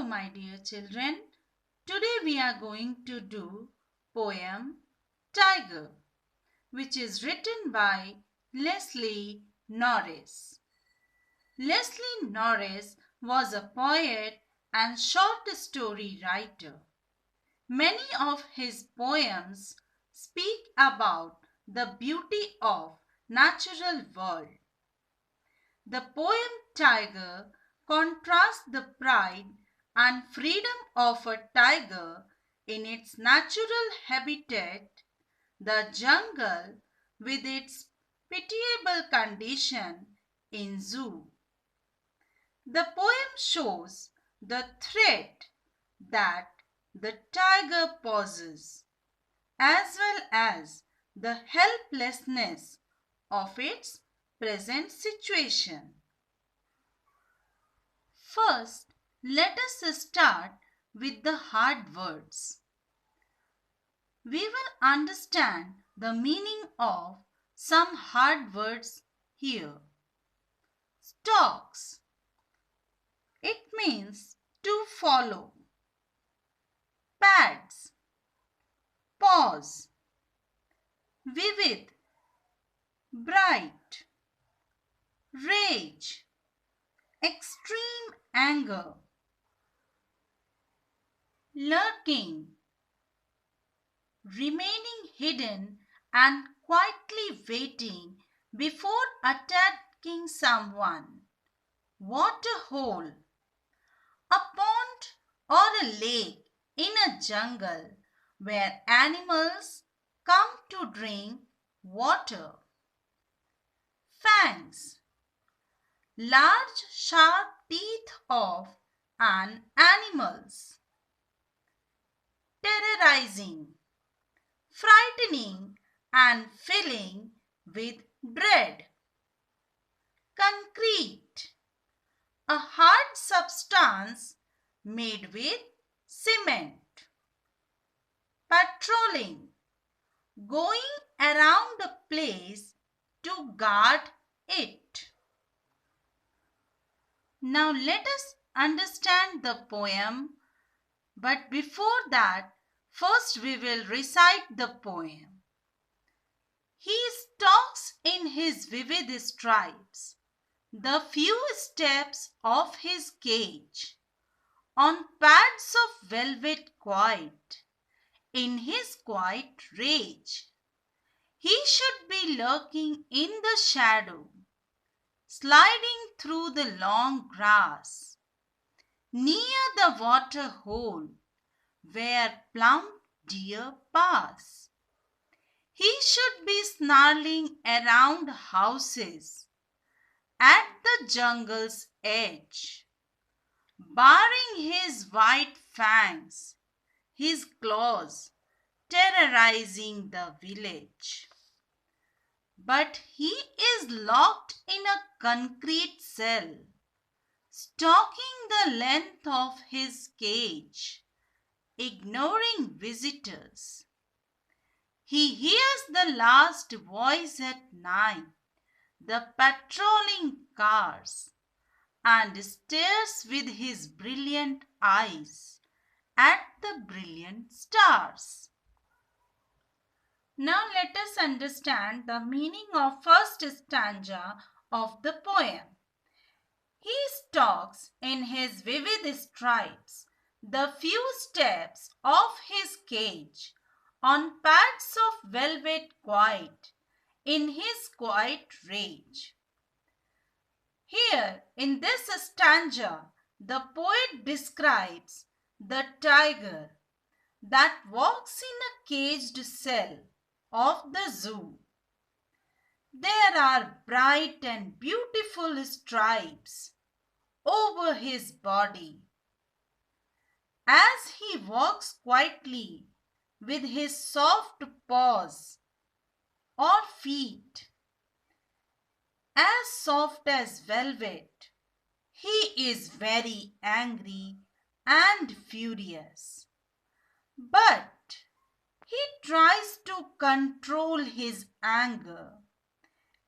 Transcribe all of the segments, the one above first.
Hello my dear children. Today we are going to do poem Tiger, which is written by Leslie Norris. Leslie Norris was a poet and short story writer. Many of his poems speak about the beauty of natural world. The poem Tiger contrasts the pride and freedom of a tiger in its natural habitat, the jungle, with its pitiable condition in zoo. The poem shows the threat that the tiger poses, as well as the helplessness of its present situation. First, let us start with the hard words. We will understand the meaning of some hard words here. Stalks. It means to follow. Pads. Pause. Vivid. Bright. Rage. Extreme anger. Lurking. Remaining hidden and quietly waiting before attacking someone. Water hole. A pond or a lake in a jungle where animals come to drink water. Fangs. Large sharp teeth of an animals. Terrorizing, frightening and filling with dread. Concrete, a hard substance made with cement. Patrolling, going around a place to guard it. Now let us understand the poem, but before that, first we will recite the poem. He stalks in his vivid stripes, the few steps of his cage, on pads of velvet quiet, in his quiet rage. He should be lurking in the shadow, sliding through the long grass, near the water hole where plump deer pass. He should be snarling around houses at the jungle's edge, baring his white fangs, his claws terrorizing the village. But he is locked in a concrete cell, stalking the length of his cage, ignoring visitors. He hears the last voice at night, the patrolling cars, and stares with his brilliant eyes at the brilliant stars. Now let us understand the meaning of first stanza of the poem. He stalks in his vivid stripes the few steps of his cage on pads of velvet quiet in his quiet rage. Here in this stanza, the poet describes the tiger that walks in a caged cell of the zoo. There are bright and beautiful stripes over his body. As he walks quietly with his soft paws or feet, as soft as velvet, he is very angry and furious. But he tries to control his anger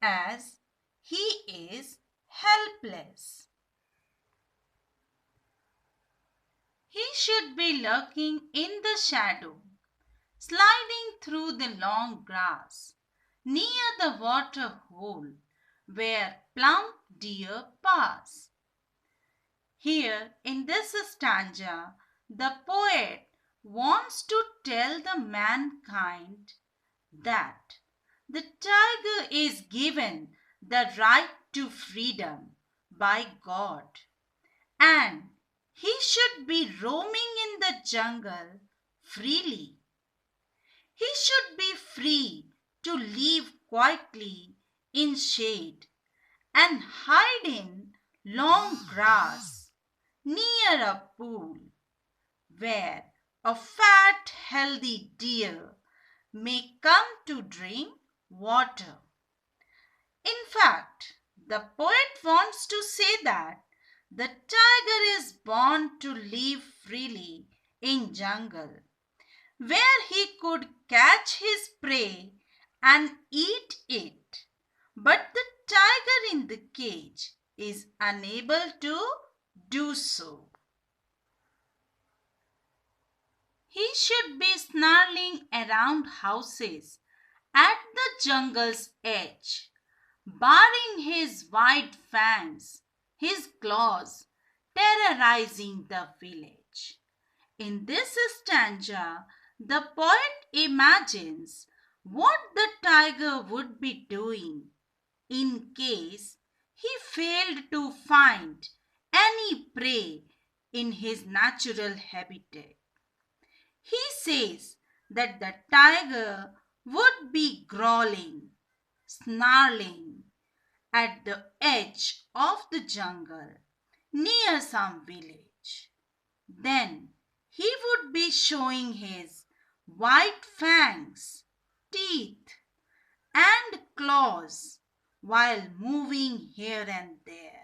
as he is helpless. He should be lurking in the shadow, sliding through the long grass, near the water hole where plump deer pass. Here in this stanza, the poet wants to tell the mankind that the tiger is given the right to freedom by God, and he should be roaming in the jungle freely. He should be free to live quietly in shade and hide in long grass near a pool where a fat, healthy deer may come to drink water. In fact, the poet wants to say that the tiger is born to live freely in jungle, where he could catch his prey and eat it. But the tiger in the cage is unable to do so. He should be snarling around houses at the jungle's edge, baring his wide fangs, his claws, terrorizing the village. In this stanza, the poet imagines what the tiger would be doing in case he failed to find any prey in his natural habitat. He says that the tiger would be growling, snarling at the edge of the jungle near some village. Then he would be showing his white fangs, teeth, and claws while moving here and there.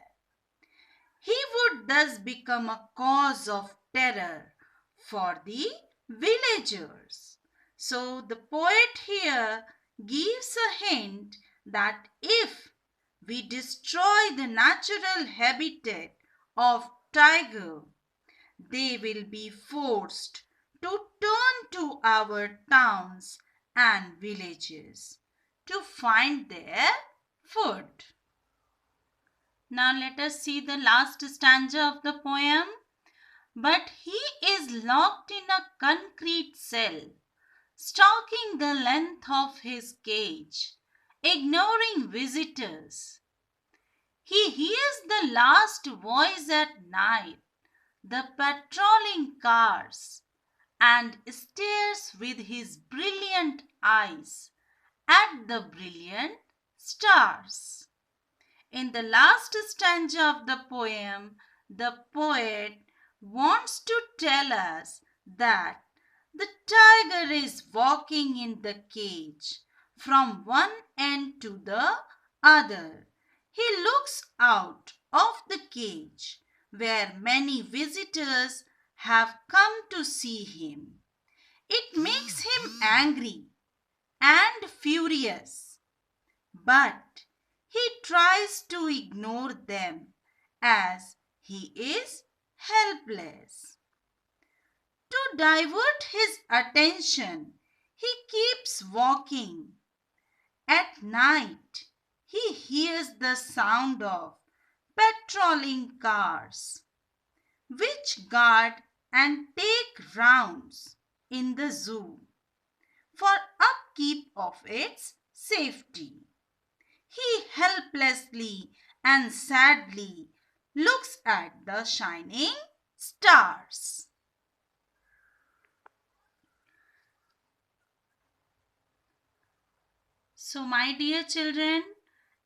He would thus become a cause of terror for the villagers. So the poet here gives a hint that if we destroy the natural habitat of tiger, they will be forced to turn to our towns and villages to find their food. Now let us see the last stanza of the poem. But he is locked in a concrete cell, stalking the length of his cage, ignoring visitors. He hears the last voice at night, the patrolling cars, and stares with his brilliant eyes at the brilliant stars. In the last stanza of the poem, the poet wants to tell us that the tiger is walking in the cage from one end to the other. He looks out of the cage where many visitors have come to see him. It makes him angry and furious, but he tries to ignore them as he is helpless. To divert his attention, he keeps walking. At night, he hears the sound of patrolling cars, which guard and take rounds in the zoo for upkeep of its safety. He helplessly and sadly looks at the shining stars. So, my dear children,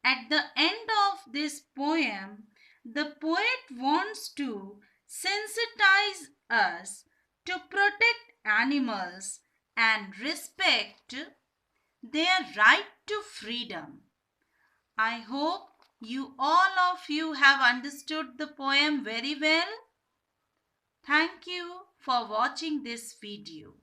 at the end of this poem, the poet wants to sensitize us to protect animals and respect their right to freedom. I hope all of you have understood the poem very well. Thank you for watching this video.